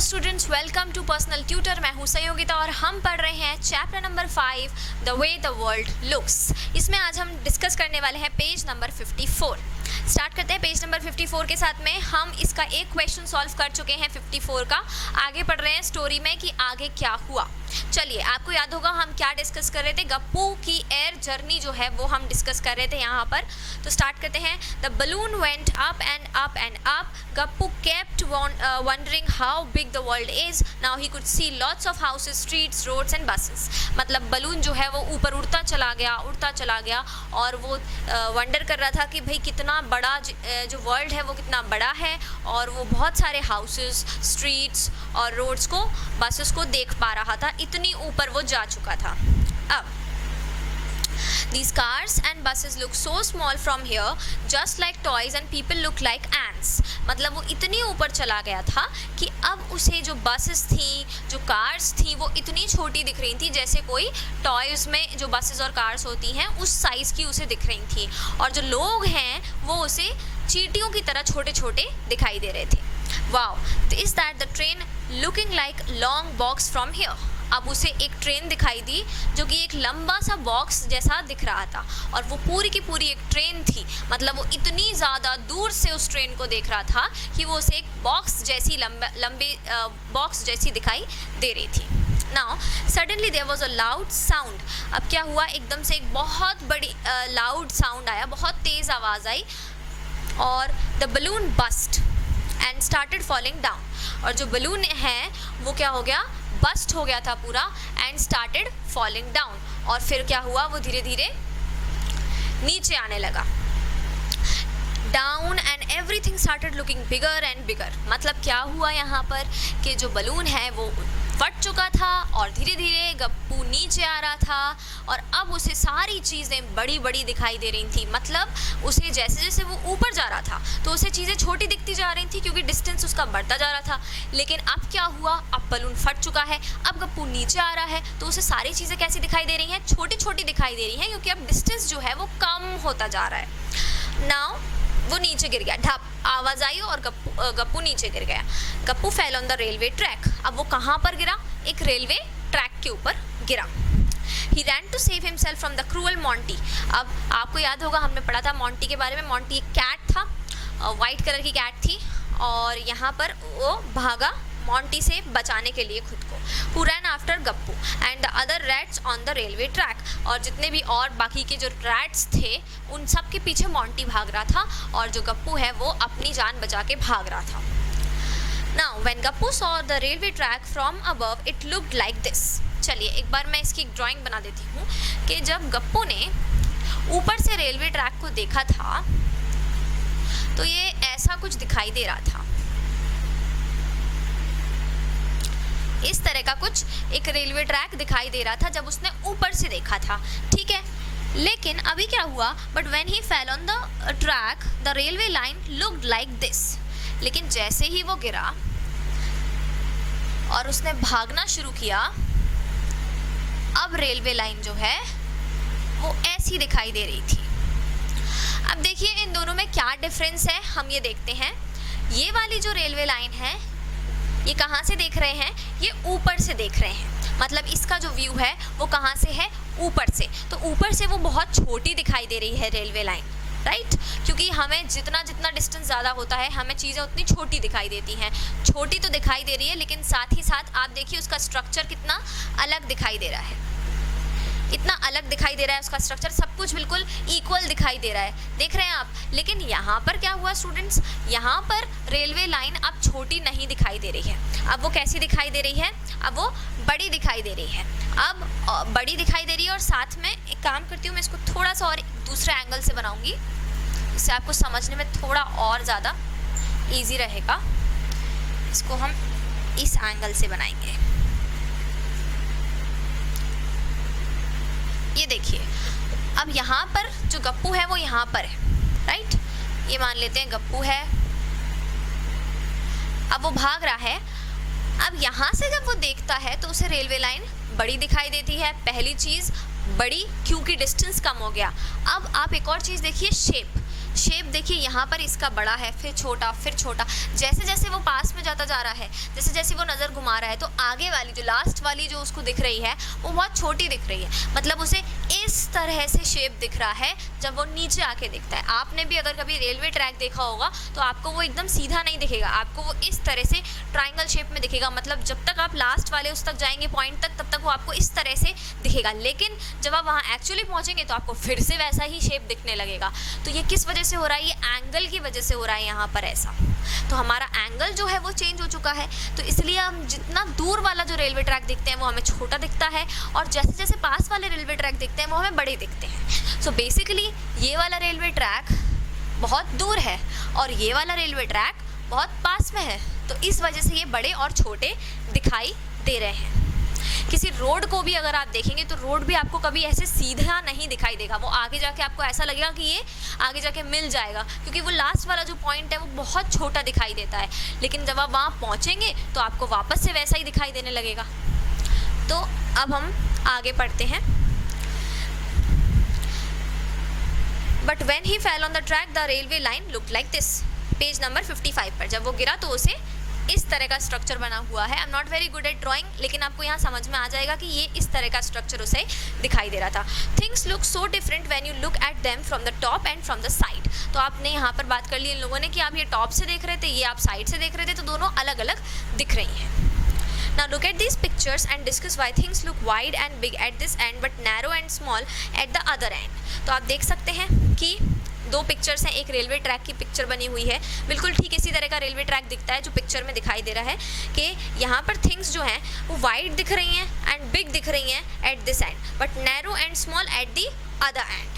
Students, welcome to personal tutor. मैं हूं सहयोगिता और हम पढ़ रहे हैं chapter number 5 the way the world looks. इसमें आज हम डिस्कस करने वाले हैं पेज नंबर 54। स्टार्ट करते हैं पेज नंबर 54 के साथ में। हम इसका एक क्वेश्चन सॉल्व कर चुके हैं 54 का। आगे पढ़ रहे हैं स्टोरी में कि आगे क्या हुआ। चलिए, आपको याद होगा हम क्या डिस्कस कर रहे थे। गप्पू की एयर जर्नी जो है वो हम डिस्कस कर रहे थे यहाँ पर। तो स्टार्ट करते हैं। The balloon went up and up and up. Gappu kept wondering how big the world is. Now he could see lots of houses, streets, roads and buses. मतलब बलून जो है वो ऊपर उड़ता चला गया और वो वंडर कर रहा था कि भाई कितना बड़ा जो वर्ल्ड है वो कितना बड़ा है, और वो बहुत सारे हाउसेस, स्ट्रीट्स और रोड्स को, बसेस को देख पा रहा था। इतनी ऊपर वो जा चुका था। अब These cars and buses look so small from here, just like toys, and people look like ants. मतलब वो इतनी ऊपर चला गया था कि अब उसे जो बसेस थी, जो कार्स थी, वो इतनी छोटी दिख रही थी जैसे कोई टॉयज़ में जो बसेस और कार्स होती हैं उस साइज़ की उसे दिख रही थी, और जो लोग हैं वो उसे चींटियों की तरह छोटे छोटे दिखाई दे रहे थे। Wow, is that the train looking like long box from here? अब उसे एक ट्रेन दिखाई दी जो कि एक लंबा सा बॉक्स जैसा दिख रहा था, और वो पूरी की पूरी एक ट्रेन थी। मतलब वो इतनी ज़्यादा दूर से उस ट्रेन को देख रहा था कि वो उसे एक बॉक्स जैसी लंबे बॉक्स जैसी दिखाई दे रही थी। Now suddenly there was a loud sound. अब क्या हुआ, एकदम से एक बहुत बड़ी लाउड साउंड आया, बहुत तेज़ आवाज़ आई, और the balloon bast and started falling down. और जो बलून है वो क्या हो गया, बस्ट हो गया था पूरा, एंड स्टार्टेड फॉलिंग डाउन। और फिर क्या हुआ, वो धीरे धीरे नीचे आने लगा। Down and everything started looking bigger and bigger. मतलब क्या हुआ यहाँ पर कि जो बलून है वो फट चुका था और धीरे धीरे गप्पू नीचे आ रहा था, और अब उसे सारी चीज़ें बड़ी बड़ी दिखाई दे रही थी। मतलब उसे जैसे जैसे वो ऊपर जा रहा था तो उसे चीज़ें छोटी दिखती जा रही थी क्योंकि डिस्टेंस उसका बढ़ता जा रहा था। लेकिन अब क्या हुआ, अब बलून फट चुका है, अब गप्पू नीचे आ रहा है तो उसे सारी चीज़ें कैसी दिखाई दे रही हैं, छोटी छोटी दिखाई दे रही हैं, क्योंकि अब डिस्टेंस जो है वो कम होता जा रहा है। नाउ वो नीचे गिर गया, ढप आवाज़ आई और गप्पू नीचे गिर गया। Gappu fell on the railway track. अब वो कहाँ पर गिरा, एक रेलवे ट्रैक के ऊपर गिरा। He ran to save himself from the cruel Monty. अब आपको याद होगा हमने पढ़ा था मॉन्टी के बारे में। मॉन्टी एक कैट था, वाइट कलर की कैट थी, और यहाँ पर वो भागा मॉन्टी से बचाने के लिए खुद को। Who ran after Gappu and the other rats on the railway track. और जितने भी और बाकी के जो रैट्स थे उन सब के पीछे मॉन्टी भाग रहा था, और जो गप्पू है वो अपनी जान बचा के भाग रहा था। Now when Gappu saw the railway track from above, it looked like this. चलिए एक बार मैं इसकी एक ड्राइंग बना देती हूँ कि जब गप्पू ने ऊपर से रेलवे ट्रैक को देखा था तो ये ऐसा कुछ दिखाई दे रहा था। इस तरह का कुछ एक रेलवे ट्रैक दिखाई दे रहा था जब उसने ऊपर से देखा था, ठीक है। लेकिन अभी क्या हुआ, but when he fell on the track the railway line looked like this. लेकिन जैसे ही वो गिरा और उसने भागना शुरू किया, अब रेलवे लाइन जो है वो ऐसी दिखाई दे रही थी। अब देखिए इन दोनों में क्या डिफरेंस है, हम ये देखते हैं। ये वाली जो रेलवे लाइन है ये कहाँ से देख रहे हैं, ये ऊपर से देख रहे हैं। मतलब इसका जो व्यू है वो कहाँ से है, ऊपर से। तो ऊपर से वो बहुत छोटी दिखाई दे रही है रेलवे लाइन, राइट, क्योंकि हमें जितना जितना डिस्टेंस ज़्यादा होता है हमें चीज़ें उतनी छोटी दिखाई देती हैं। छोटी तो दिखाई दे रही है, लेकिन साथ ही साथ आप देखिए उसका स्ट्रक्चर कितना अलग दिखाई दे रहा है, इतना अलग दिखाई दे रहा है उसका स्ट्रक्चर, सब कुछ बिल्कुल इक्वल दिखाई दे रहा है, देख रहे हैं आप। लेकिन यहाँ पर क्या हुआ स्टूडेंट्स, यहाँ पर रेलवे लाइन अब छोटी नहीं दिखाई दे रही है। अब वो कैसी दिखाई दे रही है, अब वो बड़ी दिखाई दे रही है। अब बड़ी दिखाई दे रही है, और साथ में एक काम करती हूँ, मैं इसको थोड़ा सा और दूसरे एंगल से बनाऊँगी, इससे आपको समझने में थोड़ा और ज़्यादा ईजी रहेगा। इसको हम इस एंगल से बनाएंगे। ये देखिए, अब यहाँ पर जो गप्पू है वो यहाँ पर है, राइट। ये मान लेते हैं गप्पू है, अब वो भाग रहा है। अब यहाँ से जब वो देखता है तो उसे रेलवे लाइन बड़ी दिखाई देती है, पहली चीज़ बड़ी, क्योंकि डिस्टेंस कम हो गया। अब आप एक और चीज़ देखिए, शेप। शेप देखिए यहाँ पर इसका बड़ा है, फिर छोटा, फिर छोटा, जैसे जैसे वो पास में जाता जा रहा है, जैसे जैसे वो नज़र घुमा रहा है, तो आगे वाली जो लास्ट वाली जो उसको दिख रही है वो बहुत छोटी दिख रही है, मतलब उसे इस तरह से शेप दिख रहा है जब वो नीचे आके दिखता है। आपने भी अगर कभी रेलवे ट्रैक देखा होगा तो आपको वो एकदम सीधा नहीं दिखेगा, आपको वो इस तरह से ट्रायंगल शेप में दिखेगा, मतलब जब तक आप लास्ट वाले उस तक जाएंगे पॉइंट तक, तब तक वो आपको इस तरह से दिखेगा, लेकिन जब आप वहाँ एक्चुअली पहुँचेंगे तो आपको फिर से वैसा ही शेप दिखने लगेगा। तो ये किस वजह से हो रहा है? ये एंगल की वजह से हो रहा है यहाँ पर ऐसा। तो हमारा एंगल जो है वो चेंज हो चुका है, तो इसलिए हम जितना दूर वाला जो रेलवे ट्रैक दिखते हैं वो हमें छोटा दिखता है, और जैसे जैसे पास वाले रेलवे ट्रैक दिखते हैं वो हमें बड़े दिखते हैं। सो बेसिकली ये वाला रेलवे ट्रैक बहुत दूर है और ये वाला रेलवे ट्रैक बहुत पास में है, तो इस वजह से ये बड़े और छोटे दिखाई दे रहे हैं। किसी रोड को भी अगर आप देखेंगे तो रोड भी आपको कभी ऐसे सीधा नहीं दिखाई देगा, वो आगे जाके आपको ऐसा लगेगा कि ये आगे जाके मिल जाएगा, क्योंकि वो लास्ट वाला जो पॉइंट है वो बहुत छोटा दिखाई देता है, लेकिन जब आप वहाँ पहुँचेंगे तो आपको वापस से वैसा ही दिखाई देने लगेगा। तो अब हम आगे पढ़ते हैं। But when he fell on the track the railway line look like this. Page number 55 पर जब वो गिरा तो उसे इस तरह का स्ट्रक्चर बना हुआ है। I am not very good at drawing, लेकिन आपको यहाँ समझ में आ जाएगा कि ये इस तरह का स्ट्रक्चर उसे दिखाई दे रहा था। Things look so different when you look at them from the top and from the side. तो आपने यहाँ पर बात कर ली इन लोगों ने कि आप ये टॉप से देख रहे थे, ये आप साइड से देख रहे थे, तो दोनों अलग अलग दिख रही हैं। Now look at these pictures and discuss why things look wide and big at this end but narrow and small at the other end. तो आप देख सकते हैं कि दो पिक्चर्स हैं, एक रेलवे ट्रैक की पिक्चर बनी हुई है, बिल्कुल ठीक इसी तरह का रेलवे ट्रैक दिखता है जो पिक्चर में दिखाई दे रहा है कि यहाँ पर थिंग्स जो हैं वो वाइड दिख रही हैं एंड बिग दिख रही हैं at this and but narrow and small at the other and.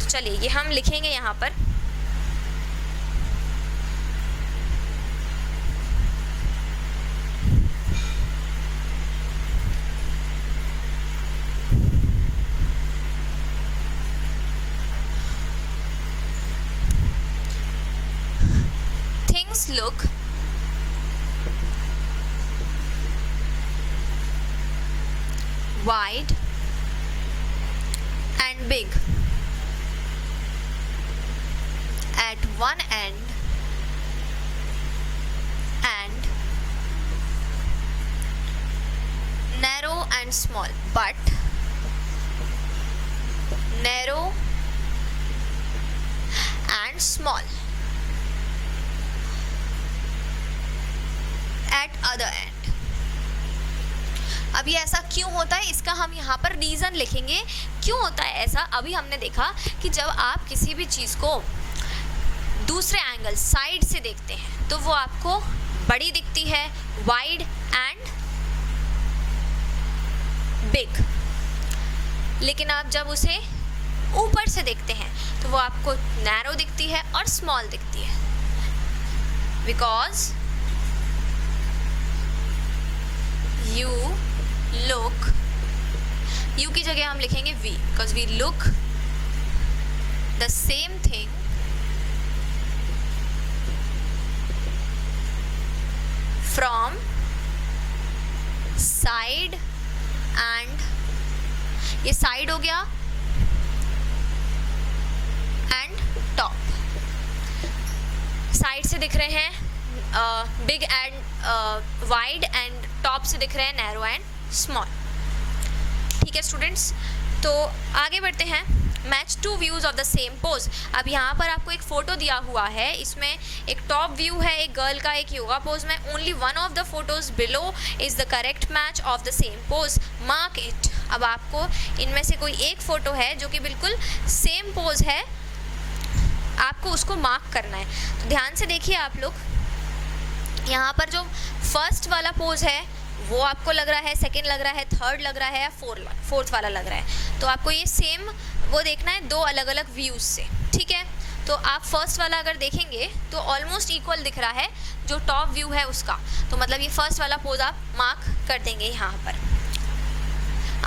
तो चलिए ये हम लिखेंगे यहाँ पर। Look wide and big at one end and narrow and small but narrow and small at other end। अब ये ऐसा क्यों होता है, इसका हम यहाँ पर रीज़न लिखेंगे क्यों होता है ऐसा। अभी हमने देखा कि जब आप किसी भी चीज़ को दूसरे एंगल साइड से देखते हैं तो वो आपको बड़ी दिखती है, वाइड एंड बिग, लेकिन आप जब उसे ऊपर से देखते हैं तो वो आपको नैरो दिखती है और स्मॉल दिखती है, बिकॉज you look, you की जगह हम लिखेंगे we, because we look the same thing from side and ये side हो गया and top, साइड से दिख रहे हैं big and wide and top से दिख रहे हैं नैरो एंड स्मॉल। ठीक है स्टूडेंट्स, तो आगे बढ़ते हैं। Match two views of the same pose. अब यहाँ पर आपको एक फ़ोटो दिया हुआ है, इसमें एक टॉप व्यू है एक गर्ल का एक योगा पोज में। Only one of the photos below is the correct match of the same pose, mark it. अब आपको इनमें से कोई एक फ़ोटो है जो कि बिल्कुल सेम पोज है, आपको उसको मार्क करना है। तो ध्यान से देखिए आप लोग, यहाँ पर जो फर्स्ट वाला पोज है वो आपको लग रहा है, सेकंड लग रहा है, थर्ड लग रहा है या फोर्थ वाला लग रहा है। तो आपको ये सेम वो देखना है दो अलग अलग व्यूज़ से। ठीक है, तो आप फर्स्ट वाला अगर देखेंगे तो ऑलमोस्ट इक्वल दिख रहा है जो टॉप व्यू है उसका, तो मतलब ये फर्स्ट वाला पोज आप मार्क कर देंगे। यहाँ पर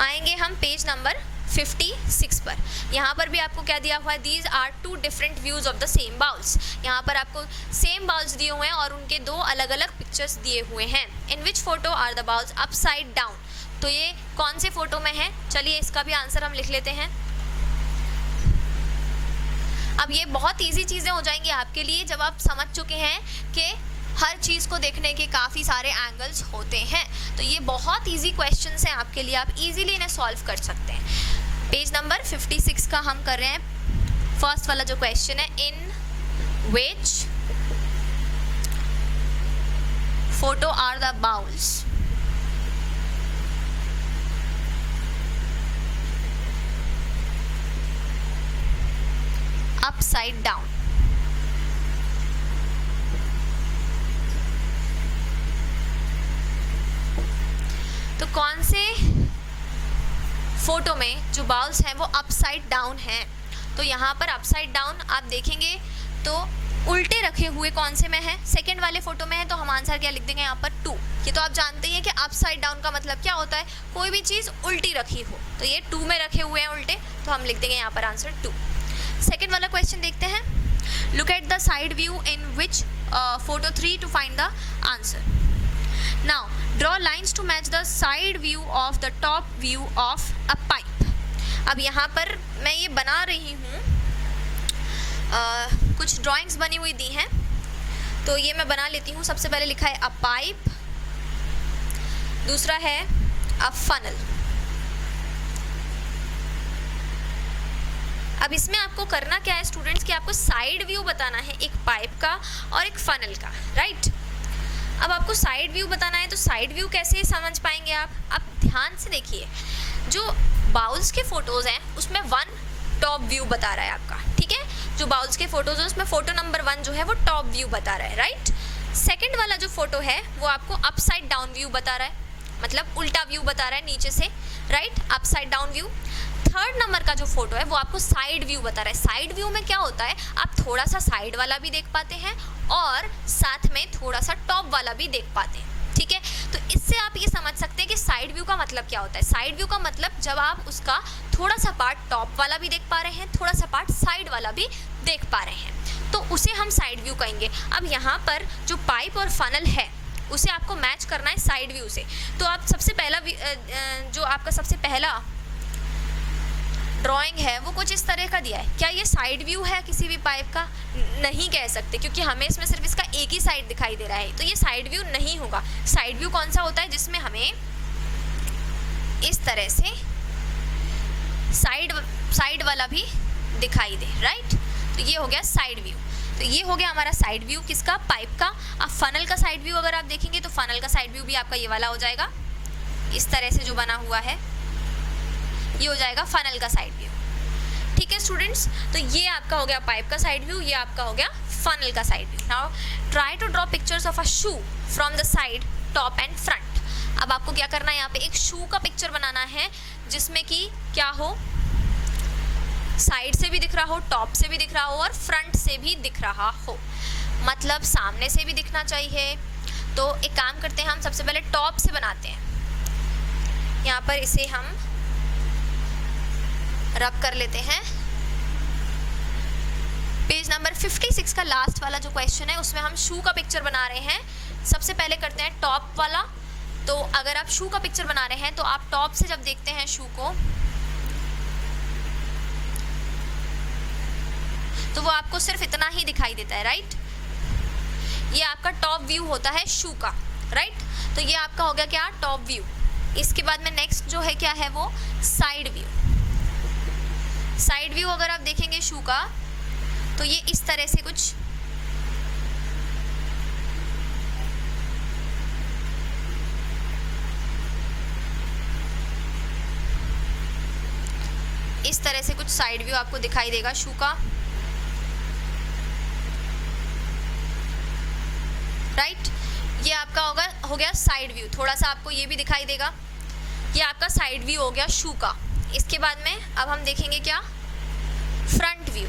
आएंगे हम पेज नंबर 56 पर। यहाँ पर भी आपको क्या दिया हुआ है, these are two different views of the same bowls. यहाँ पर आपको सेम बाउल्स दिए हुए हैं और उनके दो अलग अलग पिक्चर्स दिए हुए हैं। In which photo are the bowls upside down. तो ये कौन से फ़ोटो में है, चलिए इसका भी आंसर हम लिख लेते हैं। अब ये बहुत इजी चीज़ें हो जाएंगी आपके लिए जब आप समझ चुके हैं कि हर चीज़ को देखने के काफ़ी सारे एंगल्स होते हैं। तो ये बहुत इजी क्वेश्चंस हैं आपके लिए, आप इजीली इन्हें सॉल्व कर सकते हैं। पेज नंबर 56 का हम कर रहे हैं फर्स्ट वाला जो क्वेश्चन है, in which photo are the bowls. Upside down. तो कौन से फोटो में जो बाउल्स हैं वो अपसाइड डाउन हैं? तो यहाँ पर अपसाइड डाउन आप देखेंगे तो उल्टे रखे हुए कौन से में है? सेकंड वाले फोटो में है, तो हम आंसर क्या लिख देंगे यहाँ पर 2। ये तो आप जानते ही हैं कि अपसाइड डाउन का मतलब क्या होता है, कोई भी चीज़ उल्टी रखी हो। तो ये 2 में रखे हुए हैं उल्टे, तो हम लिख देंगे यहाँ पर आंसर 2। सेकेंड वाला क्वेश्चन देखते हैं, look at the side view in which photo 3 to find the answer. Now draw lines to match the side view of the top view of a pipe. अब यहाँ पर मैं ये बना रही हूँ, कुछ ड्राइंग्स बनी हुई दी हैं, तो ये मैं बना लेती हूँ। सबसे पहले लिखा है अ पाइप, दूसरा है अ फनल। अब इसमें आपको करना क्या है स्टूडेंट्स, कि आपको साइड व्यू बताना है एक पाइप का और एक फनल का, राइट। अब आपको साइड व्यू बताना है, तो साइड व्यू कैसे समझ पाएंगे आप? ध्यान से देखिए, जो बाउल्स के फोटोज़ हैं उसमें 1 टॉप व्यू बता रहा है आपका, ठीक है। जो बाउल्स के फोटोज़ हैं उसमें फोटो नंबर 1 जो है वो टॉप व्यू बता रहा है, राइट। सेकंड वाला जो फोटो है वो आपको अपसाइड डाउन व्यू बता रहा है, मतलब उल्टा व्यू बता रहा है नीचे से, right, upside down view. Third number का जो फोटो है वो आपको साइड व्यू बता रहा है। साइड व्यू में क्या होता है, आप थोड़ा सा साइड वाला भी देख पाते हैं और साथ में थोड़ा सा टॉप वाला भी देख पाते हैं, ठीक है। तो इससे आप ये समझ सकते हैं कि साइड व्यू का मतलब क्या होता है। साइड व्यू का मतलब जब आप उसका थोड़ा सा पार्ट टॉप वाला भी देख पा रहे हैं, थोड़ा सा पार्ट साइड वाला भी देख पा रहे हैं, तो उसे हम साइड व्यू कहेंगे। अब यहाँ पर जो पाइप और फनल है उसे आपको मैच करना है साइड व्यू से। तो आप सबसे पहला जो आपका सबसे पहला ड्राइंग है वो कुछ इस तरह का दिया है। क्या ये साइड व्यू है किसी भी पाइप का? नहीं कह सकते, क्योंकि हमें इसमें सिर्फ इसका एक ही साइड दिखाई दे रहा है, तो ये साइड व्यू नहीं होगा। साइड व्यू कौन सा होता है? जिसमें हमें इस तरह से साइड वाला भी दिखाई दे, राइट। तो ये हो गया साइड व्यू। तो ये हो गया हमारा साइड व्यू किसका? पाइप का। अब फनल का साइड व्यू अगर आप देखेंगे तो फनल का साइड व्यू भी आपका ये वाला हो जाएगा, इस तरह से जो बना हुआ है ये हो जाएगा फनल का साइड व्यू, ठीक है स्टूडेंट्स। तो ये आपका हो गया पाइप का साइड व्यू, ये आपका हो गया फनल का side view. Now try to draw pictures of a shoe from the side, top and front. अब आपको क्या करना है, यहाँ पे एक शू का पिक्चर बनाना है जिसमें कि क्या हो, साइड से भी दिख रहा हो, टॉप से भी दिख रहा हो और फ्रंट से भी दिख रहा हो, मतलब सामने से भी दिखना चाहिए। तो एक काम करते हैं, हम सबसे पहले टॉप से बनाते हैं। यहाँ पर इसे हम रब कर लेते हैं। पेज नंबर 56 का लास्ट वाला जो क्वेश्चन है उसमें हम शू का पिक्चर बना रहे हैं। सबसे पहले करते हैं टॉप वाला। तो अगर आप शू का पिक्चर बना रहे हैं तो आप टॉप से जब देखते हैं शू को तो वो आपको सिर्फ इतना ही दिखाई देता है, राइट। ये आपका टॉप व्यू होता है शू का, राइट। तो ये आपका हो गया क्या? Top view. इसके बाद में नेक्स्ट जो है क्या है वो साइड व्यू। साइड व्यू अगर आप देखेंगे शू का तो ये इस तरह से कुछ साइड व्यू आपको दिखाई देगा शू का, राइट। ये आपका हो गया साइड व्यू। थोड़ा सा आपको ये भी दिखाई देगा, ये आपका साइड व्यू हो गया शू का। इसके बाद में अब हम देखेंगे क्या, फ्रंट व्यू।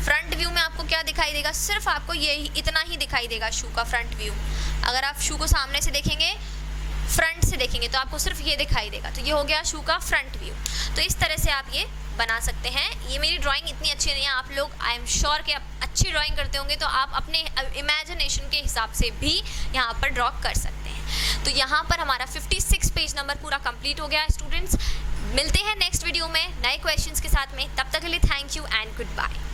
फ्रंट व्यू में आपको क्या दिखाई देगा, सिर्फ आपको ये इतना ही दिखाई देगा शू का फ्रंट व्यू। अगर आप शू को सामने से देखेंगे, फ्रंट से देखेंगे तो आपको सिर्फ ये दिखाई देगा। तो ये हो गया शू का फ्रंट व्यू। तो इस तरह से आप ये बना सकते हैं। ये मेरी ड्राइंग इतनी अच्छी नहीं है, आप लोग आई एम श्योर कि आप अच्छी ड्राइंग करते होंगे, तो आप अपने इमेजिनेशन के हिसाब से भी यहाँ पर ड्रॉ कर सकते हैं। तो यहाँ पर हमारा 56 पेज नंबर पूरा कंप्लीट हो गया स्टूडेंट्स। मिलते हैं नेक्स्ट वीडियो में नए क्वेश्चंस के साथ में, तब तक के लिए thank you and good bye.